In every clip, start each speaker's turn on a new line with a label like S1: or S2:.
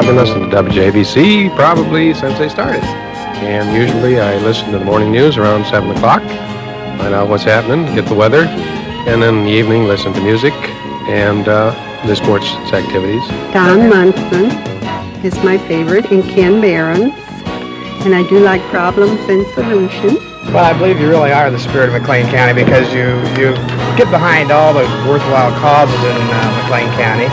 S1: been listening to WJBC probably since they started. And usually I listen to the morning news around 7 o'clock, find out what's happening, get the weather, and then in the evening listen to music and the sports activities.
S2: Don Munson is my favorite, and Ken Behrens. And I do like Problems and Solutions.
S3: Well, I believe you really are the spirit of McLean County because you get behind all the worthwhile causes in McLean County.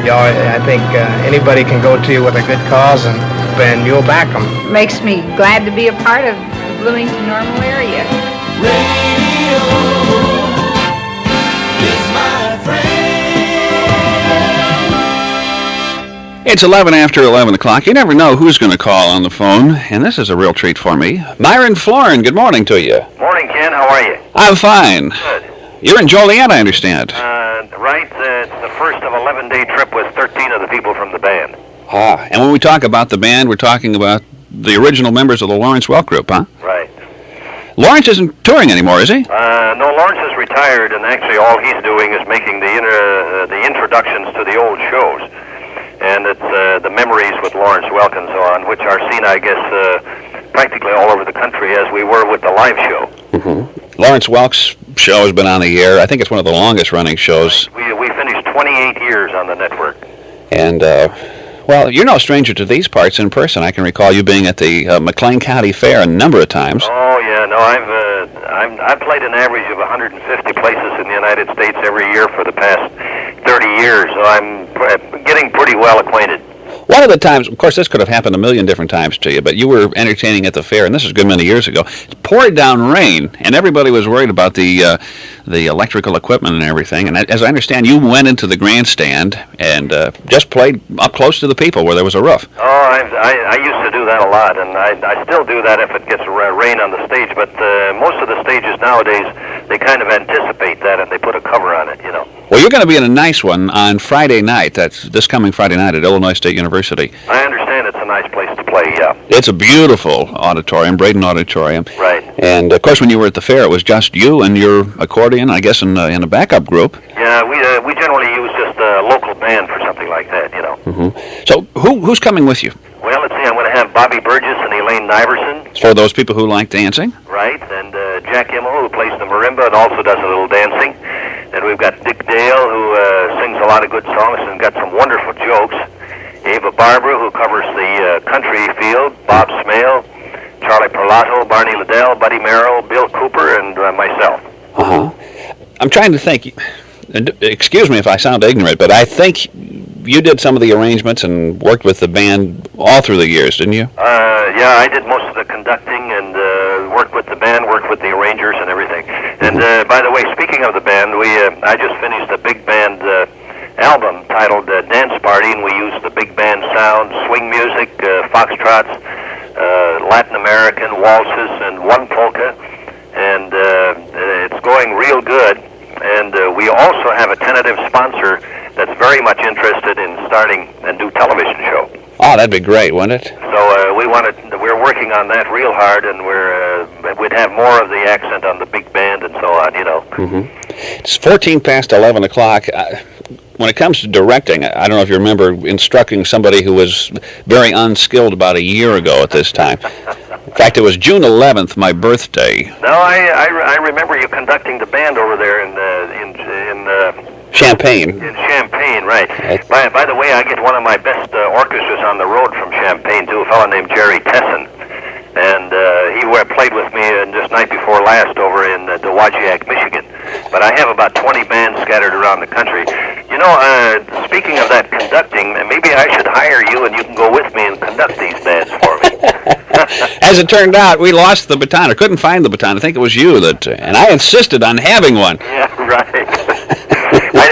S3: You know, I think anybody can go to you with a good cause and you'll back them.
S4: Makes me glad to be a part of the Bloomington Normal area.
S5: Radio is my friend.
S6: It's 11 after 11 o'clock. You never know who's going to call on the phone, and this is a real treat for me. Myron, Floren, good morning to you.
S7: Morning, Ken. How are you?
S6: I'm fine.
S7: Good.
S6: You're in Joliet, I understand.
S7: Right. It's the first of a 11-day trip with 13 of the people from the band.
S6: Ah, and when we talk about the band, we're talking about the original members of the Lawrence Welk Group, huh?
S7: Right.
S6: Lawrence isn't touring anymore, is he?
S7: No, Lawrence is retired, and actually all he's doing is making the introductions to the old shows. And it's the memories with Lawrence Welk and so on, which are seen, I guess, practically all over the country as we were with the live show.
S6: Mm-hmm. Lawrence Welk's show has been on the air. I think it's one of the longest running shows.
S7: Right. We finished 28 years on the network.
S6: And, well, you're no stranger to these parts in person. I can recall you being at the McLean County Fair a number of times.
S7: Oh, yeah. No, I've played an average of 150 places in the United States every year for the past 30 years, so I'm getting pretty well acquainted.
S6: One of the times, of course, this could have happened a million different times to you, but you were entertaining at the fair, and this is a good many years ago. It poured down rain, and everybody was worried about the electrical equipment and everything. And as I understand, you went into the grandstand and just played up close to the people where there was a roof.
S7: Oh, I used to do that a lot, and I still do that if it gets rain on the stage. But most of the stages nowadays, they kind of anticipate that, and they put a cover on it, you know.
S6: Well, you're going to be in a nice one on Friday night. That's this coming Friday night at Illinois State University.
S7: I understand it's a nice place to play, yeah.
S6: It's a beautiful auditorium, Braden Auditorium.
S7: Right.
S6: And, of course, when you were at the fair, it was just you and your accordion, I guess, in a backup group.
S7: Yeah, we generally use just a local band for something like that, you know.
S6: Mm-hmm. So who's coming with you?
S7: Well, let's see, I'm going to have Bobby Burgess and Elaine Niverson.
S6: For those people who like dancing?
S7: Right, and Jack Immel, who plays the marimba and also does a little dancing. And we've got Dick Dale, who sings a lot of good songs and got some wonderful jokes. Ava Barbara, who covers the country field. Bob Smale, Charlie Perlato, Barney Liddell, Buddy Merrill, Bill Cooper, and myself.
S6: Uh-huh. I'm trying to think. Excuse me if I sound ignorant, but I think you did some of the arrangements and worked with the band all through the years, didn't you?
S7: Yeah, I did most of the conducting and worked with the band, worked with the arrangers and everything. And by the way, speaking of the band, I just finished a big band album titled Dance Party, and we used the big band sound, swing music, foxtrots, Latin American waltzes, and one polka. And it's going real good. And we also have a tentative sponsor that's very much interested in starting a new television show.
S6: Oh, that'd be great, wouldn't it?
S7: So we're working on that real hard, and we'd have more of the accent on the big band and so on, you know.
S6: Mm-hmm. It's 14 past 11 o'clock. When it comes to directing, I don't know if you remember instructing somebody who was very unskilled about a year ago at this time. In fact, it was June 11th, my birthday.
S7: No, I remember you conducting the band over there in
S6: Champaign.
S7: In Champaign, right. By the way, I get one of my best orchestras on the road from Champaign, too, a fellow named Jerry Tesson. And he played with me just night before last over in Dowagiac, Michigan. But I have about 20 bands scattered around the country. You know, speaking of that conducting, maybe I should hire you and you can go with me and conduct these bands for me.
S6: As it turned out, we lost the baton. I couldn't find the baton. I think it was you and I insisted on having one.
S7: Yeah, right.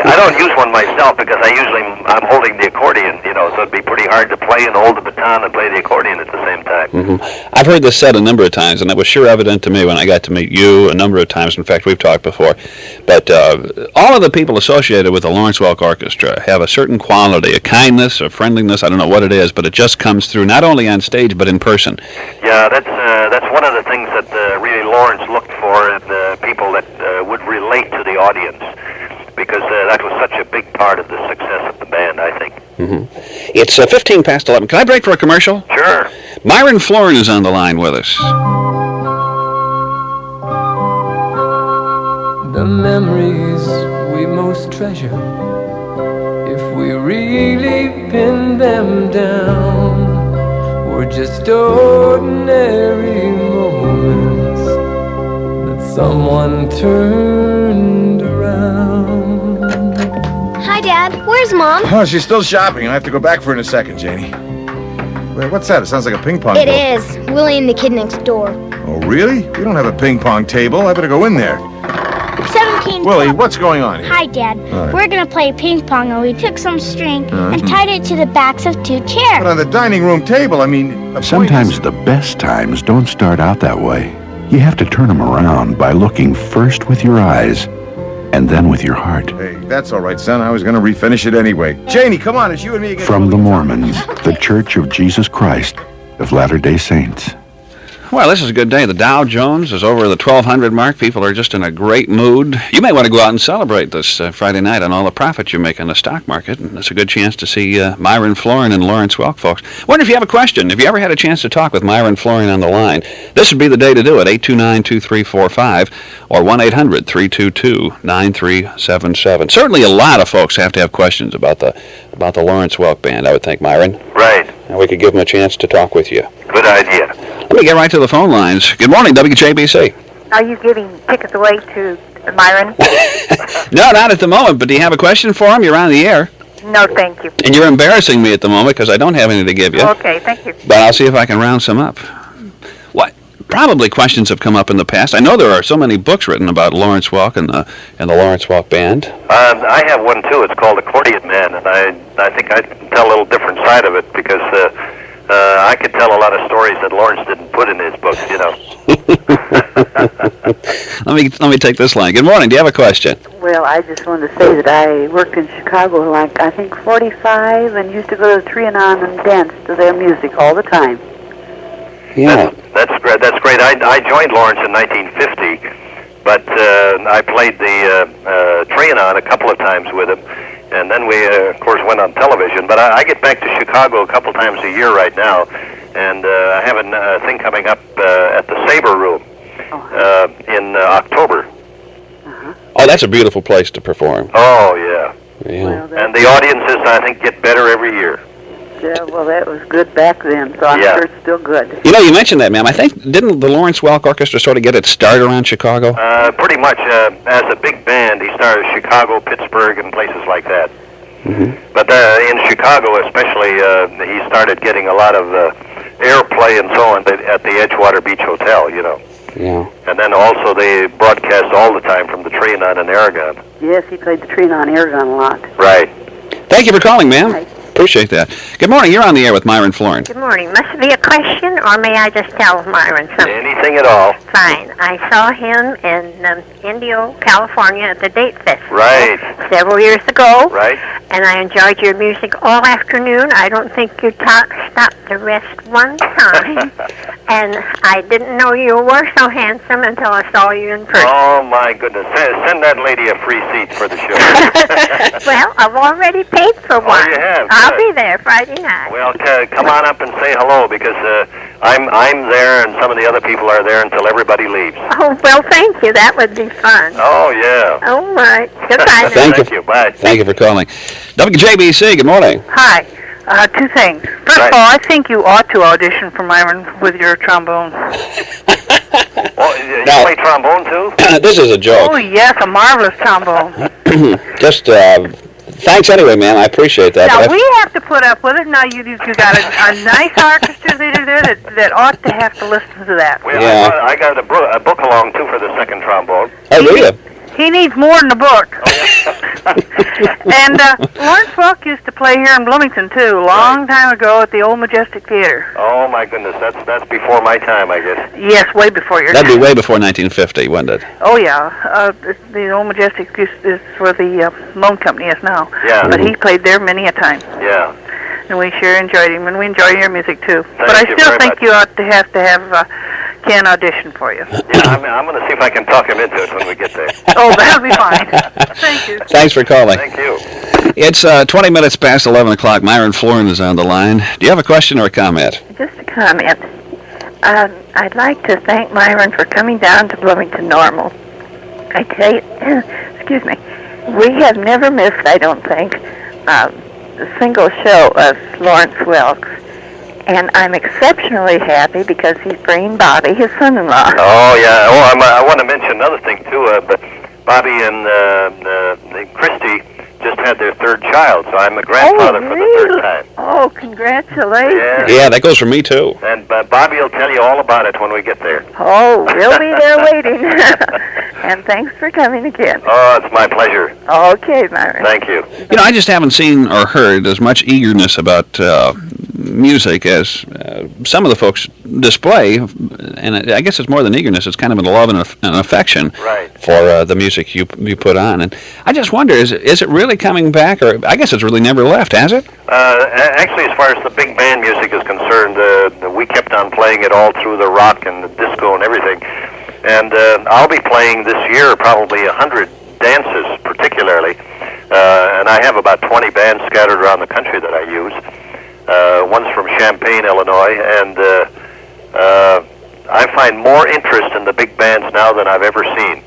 S7: I don't use one myself because I'm holding the accordion, you know, so it'd be pretty hard to play and hold the baton and play the accordion at the same time.
S6: Mm-hmm. I've heard this said a number of times, and it was sure evident to me when I got to meet you a number of times. In fact, we've talked before. But all of the people associated with the Lawrence Welk Orchestra have a certain quality, a kindness, a friendliness, I don't know what it is, but it just comes through not only on stage but in person.
S7: Yeah, that's one of the things that really Lawrence looked for in people that would relate to the audience, because that was such a big part of the success of the band, I think.
S6: It's 15 past 11. Can I break for a commercial?
S7: Sure.
S6: Myron Floren is on the line with us.
S5: The memories we most treasure, if we really pin them down, were just ordinary moments that someone turned around.
S8: Hi, Dad. Where's Mom?
S9: Oh, she's still shopping. I have to go back for her in a second, Janie. Wait, what's that? It sounds like a ping pong
S8: It
S9: ball.
S8: is. Willie and the kid next door.
S9: Oh, really? We don't have a ping pong table. I better go in there.
S8: 17.
S9: Willie, what's going on here?
S8: Hi, Dad.
S9: Hi.
S8: We're going to play ping pong, and we took some string and tied it to the backs of 2
S9: But
S8: chairs.
S9: on the dining room table, I mean... the
S10: Sometimes
S9: point
S10: the best times don't start out that way. You have to turn them around by looking first with your eyes and then with your heart.
S9: is- Hey, that's all right, son. I was going to refinish it anyway. Janie, come on. It's you and me again.
S10: From the Mormons, the Church of Jesus Christ of Latter-day Saints.
S6: Well, this is a good day. The Dow Jones is over the 1,200 mark. People are just in a great mood. You may want to go out and celebrate this Friday night on all the profits you make in the stock market. And it's a good chance to see Myron Floren and Lawrence Welk, folks. Wonder if you have a question. If you ever had a chance to talk with Myron Floren on the line, this would be the day to do it. 829-2345 or 1-800-322-9377. Certainly a lot of folks have to have questions about the Lawrence Welk Band, I would think, Myron.
S7: Right.
S6: And we could give them a chance to talk with you.
S7: Good idea.
S6: Let me get right to the phone lines. Good morning, WJBC.
S4: Are you giving tickets away to Myron?
S6: No, not at the moment, but do you have a question for him? You're on the air.
S4: No, thank you.
S6: And you're embarrassing me at the moment because I don't have any to give you.
S4: Okay, thank you.
S6: But I'll see if I can round some up. What? Probably questions have come up in the past. I know there are so many books written about Lawrence Welk and the Lawrence Welk Band.
S7: I have one too. It's called Accordion Man, and I think I can tell a little different side of it because I could tell a lot of stories that Lawrence didn't put in his books, you know.
S6: Let me take this line. Good morning. Do you have a question?
S11: Well, I just wanted to say that I worked in Chicago, like, I think 45, and used to go to the Trianon and dance to their music all the time.
S6: Yeah.
S7: That's great. That's great. I joined Lawrence in 1950, but I played the Trianon a couple of times with him, and then we, of course, went on television. But I get back to Chicago a couple times a year right now, and I have a thing coming up at the Sabre Room in October.
S6: Oh, that's a beautiful place to perform.
S7: Oh, yeah.
S6: Yeah.
S11: Well,
S7: And the audiences, I think, get better every year.
S11: yeah, well, that was good back then, so I'm sure it's still good.
S6: You know, you mentioned that, ma'am. I think, didn't the Lawrence Welk Orchestra sort of get its start around Chicago?
S7: Pretty much. As a big band, he started Chicago, Pittsburgh, and places like that. But in Chicago especially, he started getting a lot of airplay and so on at the Edgewater Beach Hotel, you know.
S6: Yeah.
S7: And then also they broadcast all the time from the Trianon and Aragon.
S11: Yes, he played the Trianon Aragon a lot.
S7: Right.
S6: Thank you for calling, ma'am.
S11: Right.
S6: Appreciate that. Good morning. You're on the air with Myron Floren.
S12: Good morning. Must it be a question, or may I just tell Myron something?
S7: Anything at all.
S12: Fine. I saw him in Indio, California at the Date Festival
S7: Right.
S12: several years ago,
S7: Right.
S12: and I enjoyed your music all afternoon. I don't think you stopped to rest one time, and I didn't know you were so handsome until I saw you in person.
S7: Oh, my goodness. Send that lady a free seat for the show.
S12: Well, I've already paid for one.
S7: you have?
S12: I'll
S7: Good.
S12: be there Friday night.
S7: Well, come on up and say hello because I'm there and some of the other people are there until everybody leaves.
S12: Oh, well, thank you. That would be fun.
S7: Oh, yeah.
S12: All right. Goodbye.
S6: Thank you.
S7: Thank you. Bye.
S6: Thank you for calling. WJBC, good morning.
S11: Hi. 2 things. First
S7: Right.
S11: of all, I think you ought to audition for Myron with your trombone.
S7: Well, you
S6: No.
S7: play trombone too?
S6: This is a
S11: Oh,
S6: joke.
S11: yes, a marvelous trombone.
S6: Just, thanks anyway, ma'am. I appreciate that.
S11: Now,
S6: But
S11: we have to put up with it. Now, you got a nice orchestra leader there that ought to have to listen to that.
S7: Well,
S6: Yeah.
S7: I got a book along too for the second trombone.
S6: Oh, do you?
S11: He needs more than a book. And Lawrence Welk used to play here in Bloomington, too, a long time ago at the Old Majestic Theater.
S7: Oh my goodness, that's before my time, I guess.
S11: Yes, way before your
S6: That'd be
S11: time.
S6: way before 1950, wouldn't it?
S11: Oh, yeah. The Old Majestic is where the loan company is now.
S7: Yeah.
S11: But he played there many a time.
S7: Yeah.
S11: And we sure enjoyed him, and we enjoy your music, too.
S7: Thank
S11: But I
S7: you
S11: still
S7: very
S11: think
S7: much.
S11: you ought to have Ken audition for you.
S7: Yeah, I'm going to see if I can talk him into it when we get there.
S11: Oh, that'll be fine. Thank you.
S6: Thanks for calling.
S7: Thank you.
S6: It's 20 minutes past 11 o'clock. Myron Floren is on the line. Do you have a question or a comment?
S13: Just a comment. I'd like to thank Myron for coming down to Bloomington Normal. I tell you, excuse me, we have never missed, I don't think, a single show of Lawrence Welk's. And I'm exceptionally happy because he's bringing Bobby, his son-in-law.
S7: Oh, yeah. Oh, I want to mention another thing, too. But Bobby and Christy just had their third child, so I'm a grandfather for the third time.
S13: Oh, congratulations.
S6: Yeah, that goes for me, too.
S7: And Bobby will tell you all about it when we get there.
S13: Oh, we'll be there waiting. And thanks for coming again.
S7: Oh, it's my pleasure.
S13: Okay, Myron.
S7: Thank you.
S6: You know, I just haven't seen or heard as much eagerness about music as some of the folks display, and I guess it's more than eagerness. It's kind of a love and an affection for the music you put on. And I just wonder, is it really coming back, or I guess it's really never left, has it?
S7: Actually, as far as the big band music is concerned, we kept on playing it all through the rock and the disco and everything. And I'll be playing this year probably 100 dances, particularly. And I have about 20 bands scattered around the country that I use. One's from Champaign, Illinois, and I find more interest in the big bands now than I've ever seen.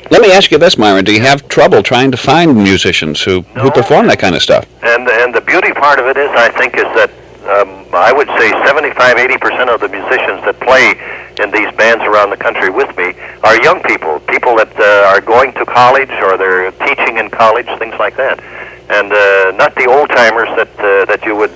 S6: Let me ask you this, Myron. Do you have trouble trying to find musicians who perform that kind of stuff?
S7: And the beauty part of it is, I think, is that I would say 75-80% of the musicians that play in these bands around the country with me are young people that are going to college or they're teaching in college, things like that. And not the old-timers that you would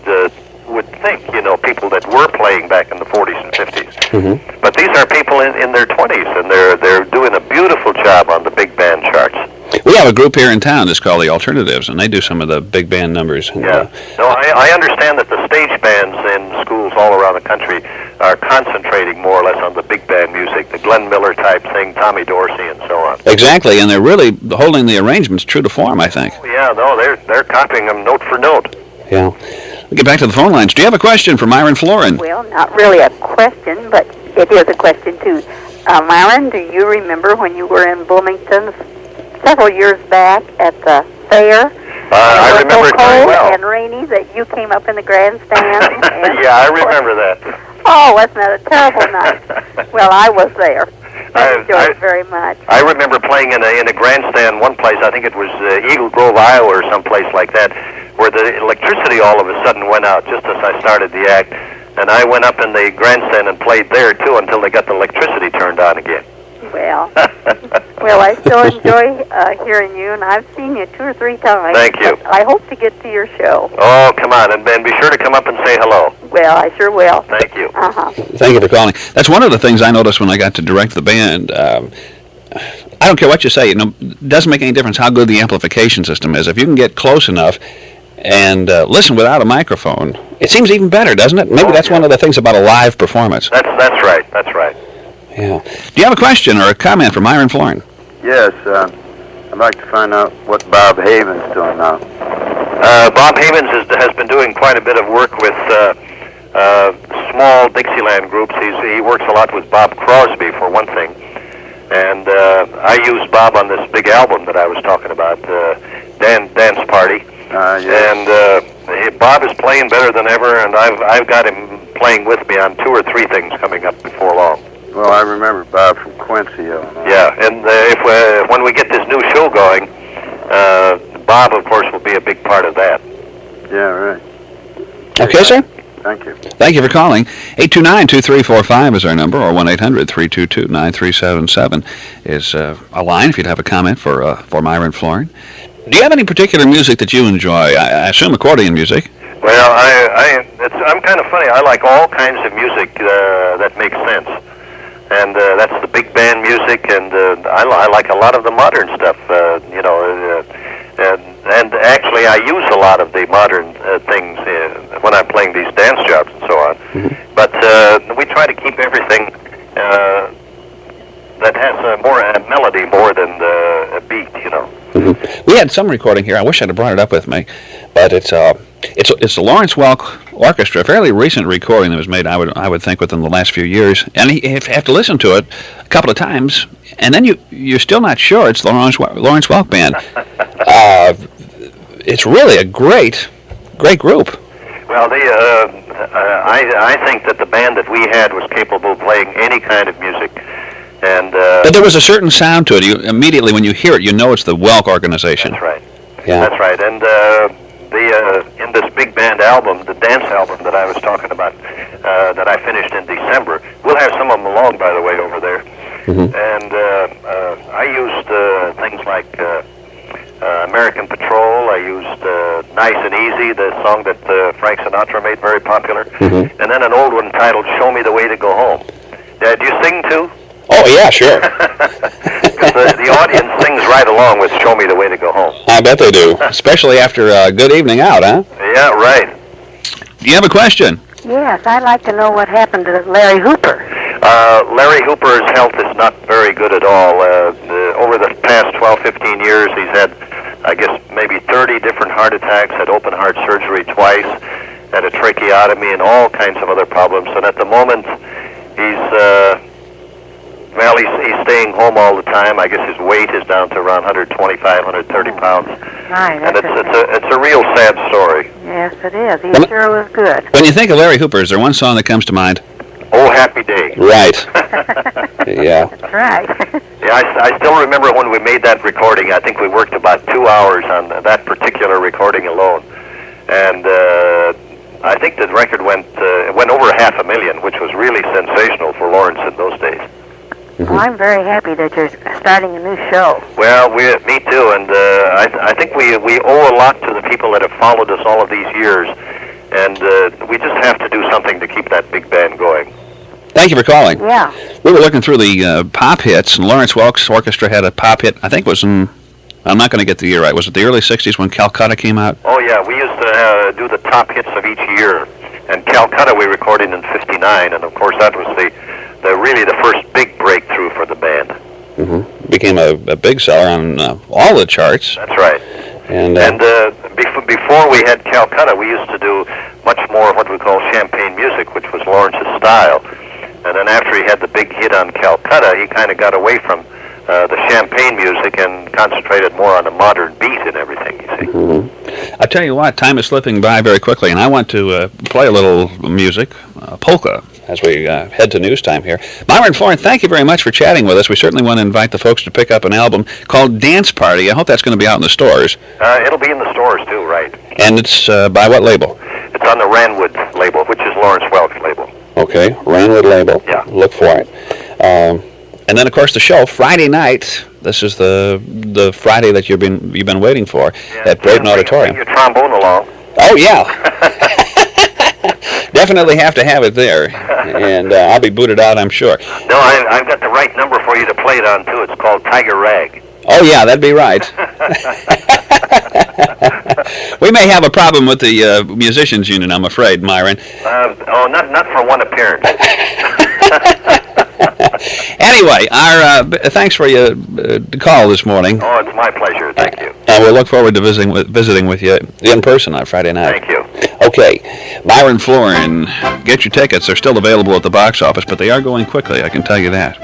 S7: think, people that were playing back in the 40s and 50s.
S6: Mm-hmm.
S7: But these are people in their 20s, and they're doing a beautiful job on the big band charts.
S6: We have a group here in town that's called the Alternatives, and they do some of the big band numbers. And,
S7: No, I understand that the stage bands in schools all around the country are concentrating more or less on the big band music, the Glenn Miller type thing, Tommy Dorsey, and so on.
S6: Exactly, and they're really holding the arrangements true to form, I think.
S7: Oh, yeah, no, they're copying them note for note.
S6: Yeah. We'll get back to the phone lines. Do you have a question for Myron Floren?
S14: Well, not really a question, but it is a question, too. Myron, do you remember when you were in Bloomington several years back at the fair?
S7: I remember it very well.
S14: And rainy that you came up in the grandstand.
S7: Yeah, I remember that.
S14: Oh, wasn't that a terrible night? Well, I was there. I enjoyed it very much.
S7: I remember playing in a grandstand one place, I think it was Eagle Grove, Iowa, or someplace like that, where the electricity all of a sudden went out just as I started the act. And I went up in the grandstand and played there, too, until they got the electricity turned on again.
S14: Well, I still enjoy hearing you, and I've seen you 2 or 3 times.
S7: Thank you.
S14: I hope to get to your show.
S7: Oh, come on, and be sure to come up and say hello.
S14: Well, I sure will.
S7: Thank you.
S14: Uh-huh.
S6: Thank you for calling. That's one of the things I noticed when I got to direct the band. I don't care what you say. It doesn't make any difference how good the amplification system is. If you can get close enough and listen without a microphone, it seems even better, doesn't it? Maybe that's one of the things about a live performance.
S7: That's right. That's right.
S6: Yeah. Do you have a question or a comment for Myron Floren?
S15: Yes. I'd like to find out what Bob Haven's doing now.
S7: Bob Havens has been doing quite a bit of work with small Dixieland groups. He works a lot with Bob Crosby, for one thing. And I used Bob on this big album that I was talking about, Dance Party.
S15: Yes.
S7: And Bob is playing better than ever, and I've got him playing with me on 2 or 3 things coming up before long.
S15: Well, I remember Bob from Quincy, Illinois.
S7: Yeah, and when we get this new show going, Bob, of course, will be a big part of that.
S15: Yeah, right.
S6: Okay, sir.
S15: Thank you.
S6: Thank you for calling. 829-2345 is our number, or 1-800-322-9377 is a line if you'd have a comment for Myron Floren. Do you have any particular music that you enjoy? I assume accordion music.
S7: Well, I'm kind of funny. I like all kinds of music that makes sense. And that's the big band music, and I like a lot of the modern stuff, and actually I use a lot of the modern things when I'm playing these dance jobs and so on.
S6: Mm-hmm.
S7: But we try to keep everything that has more melody more than a beat,
S6: Mm-hmm. We had some recording here. I wish I'd have brought it up with me, but it's the Lawrence Welk orchestra, a fairly recent recording that was made, I would think, within the last few years. And you have to listen to it a couple of times, and then you're still not sure it's the Lawrence Welk Band. It's really a great group.
S7: Well, I think that the band that we had was capable of playing any kind of music. And
S6: but there was a certain sound to it. You immediately, when you hear it, you know it's the Welk organization.
S7: That's right.
S6: Yeah.
S7: That's right. And in this big band album, the dance album that I was talking about, that I finished in December, we'll have some of them along, by the way, over there.
S6: Mm-hmm.
S7: And I used things like American Patrol. I used Nice and Easy, the song that Frank Sinatra made very popular.
S6: Mm-hmm.
S7: And then an old one titled Show Me the Way to Go Home. Do you sing too?
S6: Oh, yeah, sure.
S7: Because the audience sings right along with Show Me the Way to Go Home.
S6: I bet they do, especially after a good evening out, huh?
S7: Yeah, right.
S6: Do you have a question?
S11: Yes, I'd like to know what happened to Larry Hooper.
S7: Larry Hooper's health is not very good at all. Over the past 12, 15 years, he's had, I guess, maybe 30 different heart attacks, had open heart surgery twice, had a tracheotomy, and all kinds of other problems. And at the moment, he's staying home all the time. I guess his weight is down to around 125, 130 pounds.
S11: Right,
S7: And it's a real sad story.
S11: Yes, it is. He sure was good.
S6: When you think of Larry Hooper, is there one song that comes to mind?
S7: Oh, Happy Day.
S6: Right. Yeah.
S11: That's right.
S7: Yeah, I still remember when we made that recording. I think we worked about 2 hours on that particular recording alone. And I think the record went over 500,000, which was really sensational for Lawrence in those days.
S11: Well, I'm very happy that you're starting a new show.
S7: Well, me too, and I think we owe a lot to the people that have followed us all of these years, and we just have to do something to keep that big band going.
S6: Thank you for calling.
S11: Yeah.
S6: We were looking through the pop hits, and Lawrence Welk's orchestra had a pop hit. I think it was in, I'm not going to get the year right. Was it the early 60s when Calcutta came out?
S7: Oh, yeah. We used to do the top hits of each year, and Calcutta we recorded in '59, and of course that was really the first big breakthrough for the band.
S6: Mm-hmm. Became a big seller on all the charts.
S7: That's right.
S6: And
S7: before we had Calcutta, we used to do much more what we call champagne music, which was Lawrence's style. And then after he had the big hit on Calcutta, he kind of got away from the champagne music and concentrated more on the modern beat and everything, you see.
S6: Mm-hmm. I tell you what, time is slipping by very quickly, and I want to play a little music, polka, as we head to news time here. Myron, Floren, thank you very much for chatting with us. We certainly want to invite the folks to pick up an album called Dance Party. I hope that's going to be out in the stores.
S7: It'll be in the stores, too, right.
S6: And it's by what label?
S7: It's on the Ranwood label, which is Lawrence Welk's label.
S6: Okay, Ranwood label.
S7: Yeah.
S6: Look for it. And then, of course, the show, Friday night. This is the Friday that you've been waiting for at Braden Auditorium.
S7: Bring your trombone along.
S6: Oh, yeah. Definitely have to have it there. And I'll be booted out, I'm sure.
S7: No, I've got the right number for you to play it on, too. It's called Tiger Rag.
S6: Oh, yeah, that'd be right. We may have a problem with the musicians union, I'm afraid, Myron.
S7: Not for one appearance.
S6: Anyway, thanks for your call this morning.
S7: Oh, it's my pleasure. Thank you.
S6: And we'll look forward to visiting with you in person on Friday night.
S7: Thank you.
S6: Okay, Myron, Floren, get your tickets. They're still available at the box office, but they are going quickly, I can tell you that.